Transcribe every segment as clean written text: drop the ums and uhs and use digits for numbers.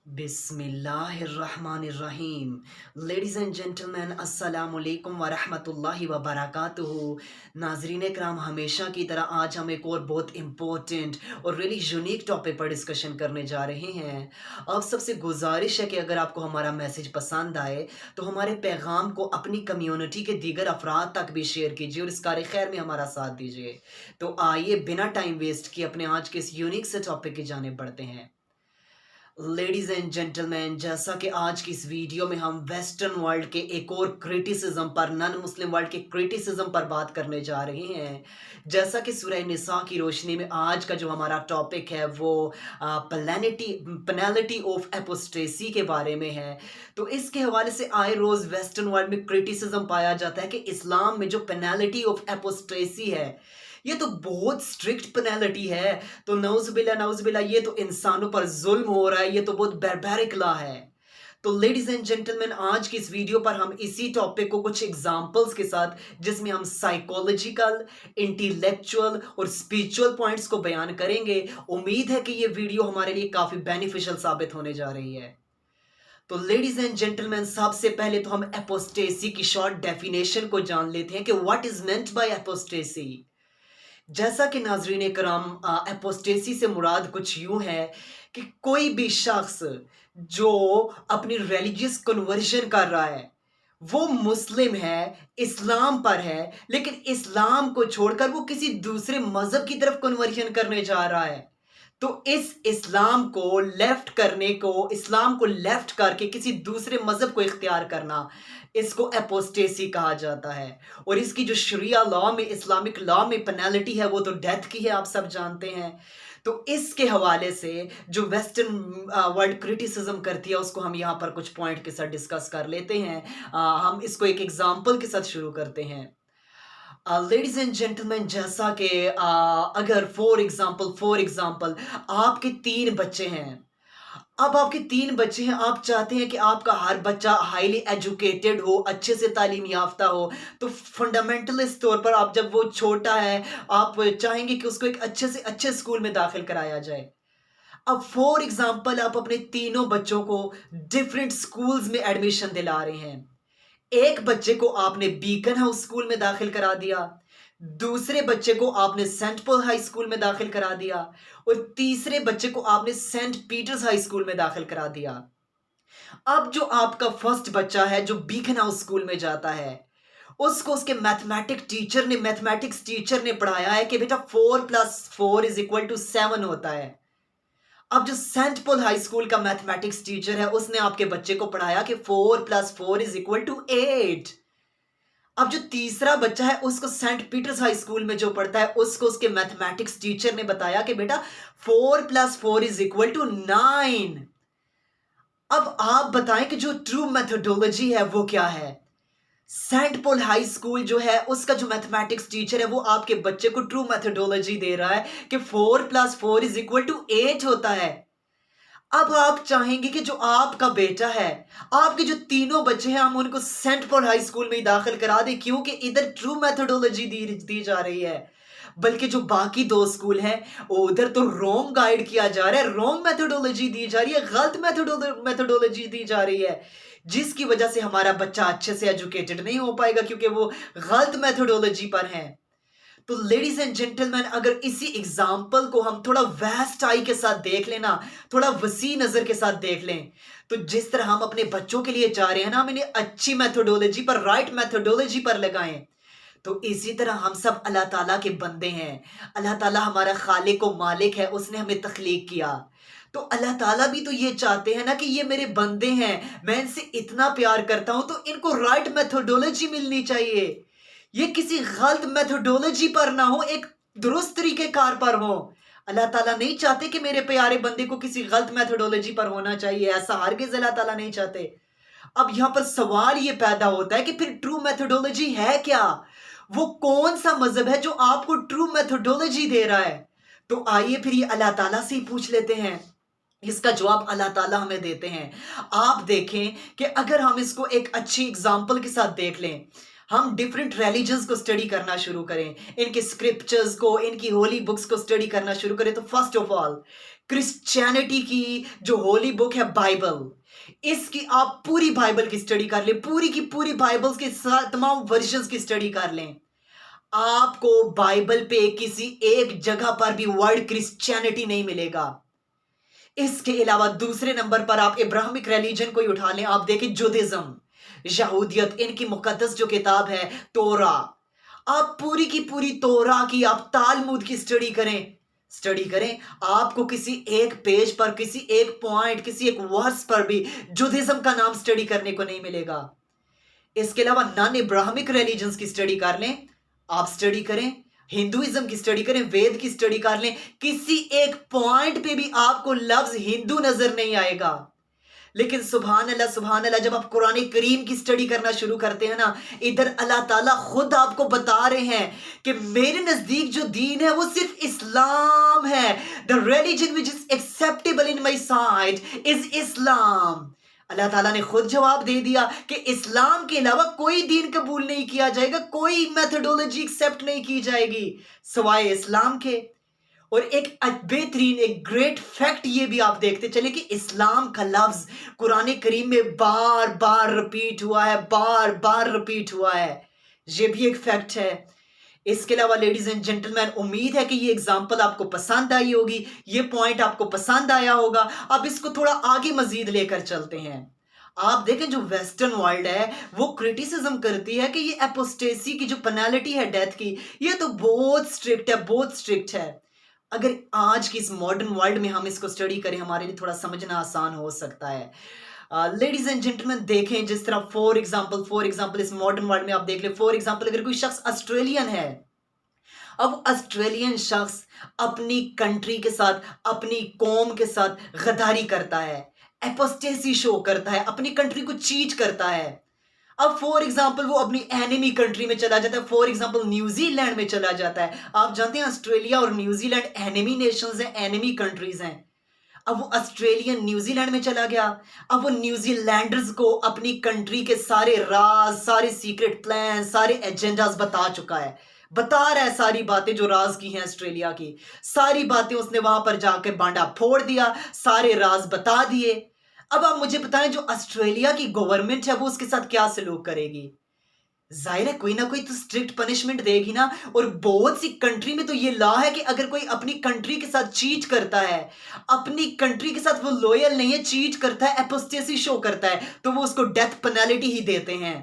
बिस्मिल्लाहिर्रहमानिर्रहीम। Ladies and gentleman, अस्सलामुअलैकुम वरहमतुल्लाहि वबरकातुहू। नाजरीन कराम, हमेशा की तरह आज हम एक और बहुत इम्पोर्टेंट और रियली यूनिक टॉपिक पर डिस्कशन करने जा रहे हैं। अब सबसे गुजारिश है कि अगर आपको हमारा मैसेज पसंद आए तो हमारे पैगाम को अपनी कम्युनिटी के दीगर अफराद तक भी शेयर कीजिए और इस कार खैर में हमारा साथ दीजिए। तो आइए बिना टाइम वेस्ट किए अपने आज के इस यूनिक से टॉपिक की जानिब बढ़ते हैं। लेडीज एंड जेंटलमैन, जैसा कि आज की इस वीडियो में हम वेस्टर्न वर्ल्ड के एक और क्रिटिसिज्म पर, नॉन मुस्लिम वर्ल्ड के क्रिटिसिज्म पर बात करने जा रहे हैं। जैसा कि सूरह निसा की रोशनी में आज का जो हमारा टॉपिक है वो पेनल्टी ऑफ एपोस्टेसी के बारे में है। तो इसके हवाले से आए रोज़ वेस्टर्न वर्ल्ड में क्रिटिसिज्म पाया जाता है कि इस्लाम में जो पेनल्टी ऑफ एपोस्टेसी है ये तो बहुत स्ट्रिक्ट पेनल्टी है। तो नौज़ुबिल्लाह ये तो इंसानों पर जुल्म हो रहा है, ये तो बहुत बैरबैरिक लॉ है। तो लेडीज एंड जेंटलमैन, आज की इस वीडियो पर हम इसी टॉपिक को कुछ एग्जांपल्स के साथ, जिसमें हम साइकोलॉजिकल, इंटेलेक्चुअल और स्पिरिचुअल पॉइंट्स को बयान करेंगे। उम्मीद है कि ये वीडियो हमारे लिए काफ़ी बेनिफिशियल साबित होने जा रही है। तो लेडीज एंड जेंटलमैन, सबसे पहले तो हम एपोस्टेसी की शॉर्ट डेफिनेशन को जान लेते हैं कि व्हाट इज मेंट बाय एपोस्टेसी। जैसा कि नाजरीन कराम, एपोस्टेसी से मुराद कुछ यूं है कि कोई भी शख्स जो अपनी रिलीजियस कन्वर्जन कर रहा है, वो मुस्लिम है, इस्लाम पर है, लेकिन इस्लाम को छोड़कर वो किसी दूसरे मजहब की तरफ कन्वर्जन करने जा रहा है। तो इस इस्लाम को लेफ्ट करके किसी दूसरे मजहब को इख्तियार करना, इसको एपोस्टेसी कहा जाता है। और इसकी जो शरिया लॉ में, इस्लामिक लॉ में पेनल्टी है वो तो डेथ की है, आप सब जानते हैं। तो इसके हवाले से जो वेस्टर्न वर्ल्ड क्रिटिसिज्म करती है उसको हम यहाँ पर कुछ पॉइंट के साथ डिस्कस कर लेते हैं। हम इसको एक एग्जाम्पल के साथ शुरू करते हैं। लेडीज एंड जेंटलमैन, जैसा कि अगर फॉर एग्जांपल आपके 3 बच्चे हैं। अब आपके 3 बच्चे हैं, आप चाहते हैं कि आपका हर बच्चा हाईली एजुकेटेड हो, अच्छे से तालीम याफ्ता हो। तो फंडामेंटलिस्ट तौर पर आप, जब वो छोटा है, आप चाहेंगे कि उसको एक अच्छे से अच्छे स्कूल में दाखिल कराया जाए। अब फॉर एग्जांपल आप अपने तीनों बच्चों को डिफरेंट स्कूल्स में एडमिशन दिला रहे हैं। एक बच्चे को आपने बीकन हाउस स्कूल में दाखिल करा दिया, दूसरे बच्चे को आपने सेंट पॉल हाई स्कूल में दाखिल करा दिया, और तीसरे बच्चे को आपने सेंट पीटर्स हाई स्कूल में दाखिल करा दिया। अब जो आपका फर्स्ट बच्चा है जो बीकन हाउस स्कूल में जाता है, उसको उसके मैथमेटिक्स टीचर ने पढ़ाया है कि बेटा 4+4 = 7 होता है। अब जो सेंट पॉल हाई स्कूल का मैथमेटिक्स टीचर है उसने आपके बच्चे को पढ़ाया कि 4+4 = 8। अब जो तीसरा बच्चा है उसको सेंट पीटर्स हाई स्कूल में जो पढ़ता है, उसको उसके मैथमेटिक्स टीचर ने बताया कि बेटा 4+4 = 9। अब आप बताएं कि जो ट्रू मेथोडोलॉजी है वो क्या है। सेंट पॉल हाई स्कूल जो है उसका जो मैथमेटिक्स टीचर है वो आपके बच्चे को ट्रू मेथोडोलॉजी दे रहा है कि 4+4 = 8 होता है। अब आप चाहेंगे कि जो आपका बेटा है, आपके जो तीनों बच्चे हैं, हम उनको सेंट पॉल हाई स्कूल में ही दाखिल करा दें, क्योंकि इधर ट्रू मेथोडोलॉजी दी जा रही है। बल्कि जो बाकी 2 स्कूल हैं उधर तो रॉन्ग गाइड किया जा रहा है, रॉन्ग मेथोडोलॉजी दी जा रही है, गलत मेथोडोलॉजी दी जा रही है, जिसकी वजह से हमारा बच्चा अच्छे से एजुकेटेड नहीं हो पाएगा क्योंकि वो गलत मेथोडोलॉजी पर है। तो लेडीज एंड जेंटलमैन, अगर इसी एग्जाम्पल को हम थोड़ा वेस्ट आई के साथ देख लेना, थोड़ा वसी नजर के साथ देख लें, तो जिस तरह हम अपने बच्चों के लिए चाह रहे हैं ना, हम इन्हें अच्छी मेथोडोलॉजी पर, राइट मेथोडोलॉजी पर लगाएं, तो इसी तरह हम सब अल्लाह ताला के बंदे हैं। अल्लाह ताला हमारा खालिक व मालिक है, उसने हमें तख्लीक किया। तो अल्लाह ताला भी तो ये चाहते हैं ना कि ये मेरे बंदे हैं, मैं इनसे इतना प्यार करता हूं, तो इनको राइट मेथोडोलॉजी मिलनी चाहिए। ये किसी गलत मेथोडोलॉजी पर ना हो, एक दुरुस्त तरीकेकार पर हो। अल्लाह ताला नहीं चाहते कि मेरे प्यारे बंदे को किसी गलत मेथोडोलॉजी पर होना चाहिए, ऐसा हरगिज़ अल्लाह ताला नहीं चाहते। अब यहां पर सवाल ये पैदा होता है कि फिर ट्रू मेथोडोलॉजी है क्या? वो कौन सा मजहब है जो आपको ट्रू मेथोडोलॉजी दे रहा है? तो आइए फिर ये अल्लाह ताला से ही पूछ लेते हैं। इसका जवाब अल्लाह ताला हमें देते हैं। आप देखें कि अगर हम इसको एक अच्छी एग्जाम्पल के साथ देख लें, हम डिफरेंट रिलीजन्स को स्टडी करना शुरू करें, इनके स्क्रिप्चर्स को, इनकी होली बुक्स को स्टडी करना शुरू करें, तो फर्स्ट ऑफ ऑल کرسچینٹی کی جو ہولی بک ہے بائبل، اس کی آپ پوری بائبل کی سٹڈی کر لیں، پوری کی پوری بائبلز کے تمام ورژنز کی سٹڈی کر لیں، آپ کو بائبل پہ کسی ایک جگہ پر بھی ورڈ کرسچینٹی نہیں ملے گا۔ اس کے علاوہ دوسرے نمبر پر آپ ابراہمک ریلیجن کو ہی اٹھا لیں، آپ دیکھیں جودھزم، یہودیت، ان کی مقدس جو کتاب ہے تورا، آپ پوری کی پوری تورا کی آپ تالمود کی سٹڈی کریں، آپ کو کسی ایک پیج پر، کسی ایک پوائنٹ، کسی ایک ورس پر بھی جودھزم کا نام سٹڈی کرنے کو نہیں ملے گا۔ اس کے علاوہ نان ابراہمک ریلیجنز کی سٹڈی کر لیں، آپ سٹڈی کریں، ہندوازم کی سٹڈی کریں، وید کی سٹڈی کر لیں، کسی ایک پوائنٹ پہ بھی آپ کو لفظ ہندو نظر نہیں آئے گا۔ لیکن سبحان اللہ، جب آپ قرآن کریم کی سٹڈی کرنا شروع کرتے ہیں نا، ادھر اللہ تعالیٰ خود آپ کو بتا رہے ہیں کہ میرے نزدیک جو دین ہے وہ صرف اسلام ہے۔ The religion which is acceptable in my sight is Islam۔ اللہ تعالیٰ نے خود جواب دے دیا کہ اسلام کے علاوہ کوئی دین قبول نہیں کیا جائے گا، کوئی میتھڈولوجی ایکسیپٹ نہیں کی جائے گی سوائے اسلام کے۔ اور ایک بہترین، ایک گریٹ فیکٹ یہ بھی آپ دیکھتے چلیں کہ اسلام کا لفظ قرآن کریم میں بار بار رپیٹ ہوا ہے، یہ بھی ایک فیکٹ ہے۔ اس کے علاوہ لیڈیز اینڈ جنٹلمین، امید ہے کہ یہ اگزامپل آپ کو پسند آئی ہوگی، یہ پوائنٹ آپ کو پسند آیا ہوگا۔ اب اس کو تھوڑا آگے مزید لے کر چلتے ہیں۔ آپ دیکھیں جو ویسٹرن ورلڈ ہے وہ کرٹیسزم کرتی ہے کہ یہ اپوسٹیسی کی جو پینالٹی ہے ڈیتھ کی، یہ تو بہت سٹرکٹ ہے۔ اگر آج کی اس ماڈرن ورلڈ میں ہم اس کو سٹڈی کریں، ہمارے لیے تھوڑا سمجھنا آسان ہو سکتا ہے۔ لیڈیز اینڈ جنٹلمین دیکھیں، جس طرح فور ایگزامپل اس ماڈرن ورلڈ میں آپ دیکھ لیں، فور ایگزامپل اگر کوئی شخص آسٹریلین ہے، اب آسٹریلین شخص اپنی کنٹری کے ساتھ، اپنی قوم کے ساتھ غداری کرتا ہے، اپوسٹیسی شو کرتا ہے، اپنی کنٹری کو چیٹ کرتا ہے۔ اب فور ایگزامپل وہ اپنی اینیمی کنٹری میں چلا جاتا ہے، فور ایگزامپل نیوزی لینڈ میں چلا جاتا ہے۔ آپ جانتے ہیں آسٹریلیا اور نیوزی لینڈ اینیمی نیشنز ہیں، اینیمی کنٹریز ہیں۔ اب وہ آسٹریلین نیوزی لینڈ میں چلا گیا، اب وہ نیوزی لینڈرز کو اپنی کنٹری کے سارے راز، سارے سیکرٹ پلان، سارے ایجنڈاز بتا چکا ہے، بتا رہا ہے ساری باتیں جو راز کی ہیں آسٹریلیا کی، ساری باتیں اس نے وہاں پر جا کے بانڈا پھوڑ دیا، سارے راز بتا دیے۔ اب آپ مجھے بتائیں جو آسٹریلیا کی گورنمنٹ ہے وہ اس کے ساتھ کیا سلوک کرے گی؟ ظاہر ہے کوئی نہ کوئی تو اسٹرکٹ پنشمنٹ دے گی نا۔ اور بہت سی کنٹری میں تو یہ لا ہے کہ اگر کوئی اپنی کنٹری کے ساتھ چیٹ کرتا ہے، اپنی کنٹری کے ساتھ وہ لویل نہیں ہے، چیٹ کرتا ہے، اپوسٹیسی شو کرتا ہے، تو وہ اس کو ڈیتھ پینالٹی ہی دیتے ہیں۔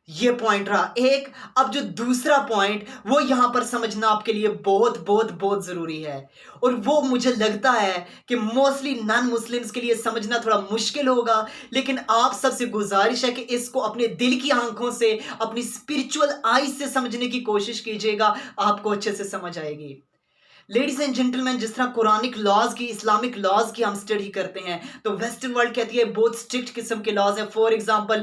یہ پوائنٹ رہا ایک۔ اب جو دوسرا پوائنٹ وہ یہاں پر سمجھنا آپ کے لیے بہت ضروری ہے، اور وہ مجھے لگتا ہے کہ موسٹلی نان مسلمز کے لیے سمجھنا تھوڑا مشکل ہوگا، لیکن آپ سب سے گزارش ہے کہ اس کو اپنے دل کی آنکھوں سے، اپنی اسپرچول آئیز سے سمجھنے کی کوشش کیجیے گا، آپ کو اچھے سے سمجھ آئے گی۔ لیڈیز اینڈ جنٹلمین، جس طرح قرآنک لاز کی، اسلامک لاز کی ہم سٹڈی کرتے ہیں تو ویسٹرن ورلڈ کہتی ہے بہت سٹرکٹ قسم کے لاز ہیں۔ فور ایگزامپل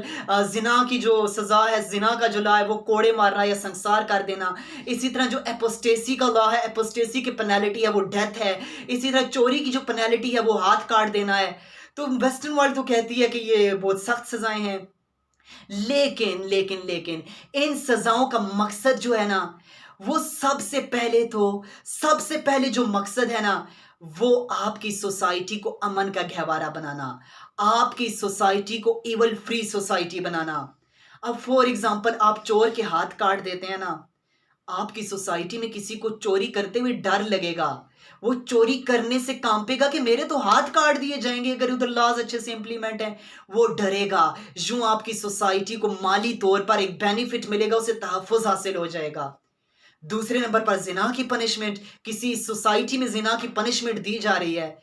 زنا کی جو سزا ہے، زنا کا جو لا ہے وہ کوڑے مارنا یا سنسار کر دینا۔ اسی طرح جو اپوسٹیسی کا لا ہے، اپوسٹیسی کی پینالٹی ہے وہ ڈیتھ ہے۔ اسی طرح چوری کی جو پینالٹی ہے وہ ہاتھ کاٹ دینا ہے۔ تو ویسٹرن ورلڈ تو کہتی ہے کہ یہ بہت سخت سزائیں ہیں، لیکن ان سزاؤں کا مقصد جو ہے نا، وہ سب سے پہلے جو مقصد ہے نا، وہ آپ کی سوسائٹی کو امن کا گہوارہ بنانا، آپ کی سوسائٹی کو ایول فری سوسائٹی بنانا۔ اب فور ایگزامپل آپ چور کے ہاتھ کاٹ دیتے ہیں نا، آپ کی سوسائٹی میں کسی کو چوری کرتے ہوئے ڈر لگے گا، وہ چوری کرنے سے کانپے گا کہ میرے تو ہاتھ کاٹ دیے جائیں گے اگر ادھر لاز اچھے سے امپلیمنٹ ہیں، وہ ڈرے گا۔ یوں آپ کی سوسائٹی کو مالی طور پر ایک بینیفٹ ملے گا، اسے تحفظ حاصل ہو جائے گا۔ دوسرے نمبر پر زنا کی پنشمنٹ، کسی سوسائٹی میں زنا کی پنشمنٹ دی جا رہی ہے،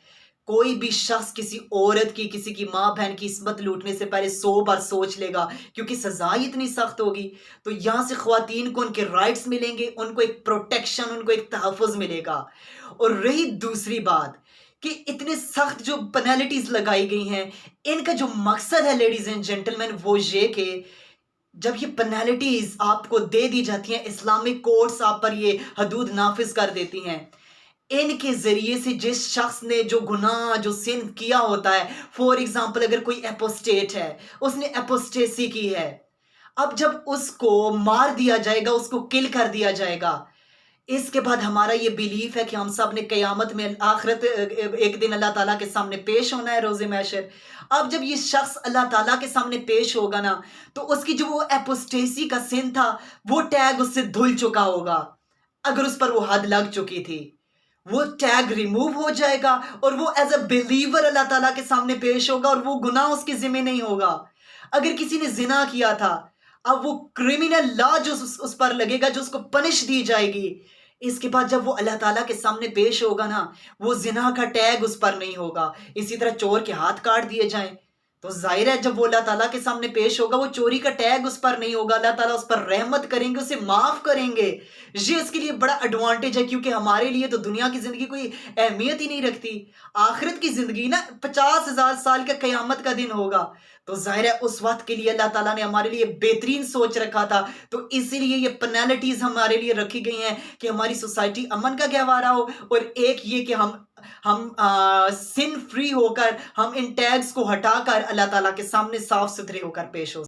کوئی بھی شخص کسی عورت کی، کسی کی ماں بہن کی عصمت لوٹنے سے پہلے 100 بار سوچ لے گا، کیونکہ سزا ہی اتنی سخت ہوگی۔ تو یہاں سے خواتین کو ان کے رائٹس ملیں گے، ان کو ایک پروٹیکشن، ان کو ایک تحفظ ملے گا۔ اور رہی دوسری بات کہ اتنے سخت جو پینالٹیز لگائی گئی ہیں، ان کا جو مقصد ہے لیڈیز اینڈ جنٹلمین وہ یہ کہ جب یہ پینالٹیز آپ کو دے دی جاتی ہیں، اسلامک کورٹس آپ پر یہ حدود نافذ کر دیتی ہیں، ان کے ذریعے سے جس شخص نے جو گناہ، جو سن کیا ہوتا ہے، فور ایگزامپل اگر کوئی اپوسٹیٹ ہے، اس نے اپوسٹیسی کی ہے، اب جب اس کو مار دیا جائے گا، اس کو کل کر دیا جائے گا، इसके बाद हमारा ये बिलीफ है कि हम सब ने क़यामत में आखिरत एक दिन अल्लाह ताला के सामने पेश होना है रोज़े महशर। अब जब ये शख्स अल्लाह ताला के सामने पेश होगा ना, तो उसकी जो वो एपोस्टेसी का सिन था, वो टैग उससे धुल चुका होगा। अगर उस पर वो हद लग चुकी थी, वो टैग रिमूव हो जाएगा और वो एज़ अ बिलीवर अल्लाह ताला के सामने पेश होगा और वो गुनाह उसके ज़िम्मे नहीं होगा। अगर किसी ने ज़िना किया था, अब वो क्रिमिनल लॉ जो उस पर लगेगा, जो उसको पनिश दी जाएगी। इसके बाद जब वो अल्लाह ताला के सामने पेश होगा ना, वो ज़िना का टैग उस पर नहीं होगा। इसी तरह चोर के हाथ काट दिए जाएँ, तो ज़ाहिर है जब वो अल्लाह ताला के सामने पेश होगा, वो चोरी का टैग उस पर नहीं होगा। अल्लाह ताला उस पर रहमत करेंगे, उसे माफ़ करेंगे। ये इसके लिए बड़ा एडवांटेज है, क्योंकि हमारे लिए तो दुनिया की ज़िंदगी कोई अहमियत ही नहीं रखती। आखिरत की ज़िंदगी ना 50,000 साल का क़यामत का दिन होगा। तो ज़ाहिर है उस वक़्त के लिए अल्लाह ताला ने हमारे लिए बेहतरीन सोच रखा था। तो इसीलिए ये पेनल्टीज़ हमारे लिए रखी गई हैं कि हमारी सोसाइटी अमन का गहवारा हो, और एक ये कि हम सिन फ्री होकर हम इन टैग्स को हटाकर अल्लाह ताला के सामने साफ-सुथरे होकर पेश हो।